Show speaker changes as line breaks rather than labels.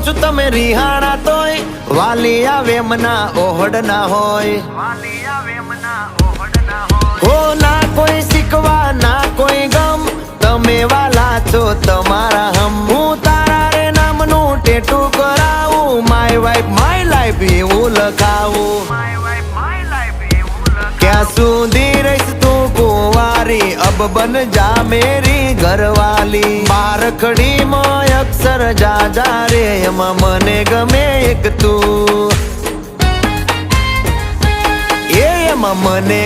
છું તમે રિહાણા તોય વાલી આવે મના ઓહડ ના હોય હો ના કોઈ શીખવા ના કોઈ ગમ તમે વાલા છો તમારા હમ હું તારા રે નામનું ટેટુ કરાવું માય વાઇફ માય લાઈફ એવું લખાવું ક્યાં સુધી રહીશ તું કુંવારી અબ બન જા મેરી ઘરવાલી બારખડી માં અક્ષર જા રે એમાં મને ગમે એક તું એમાં મને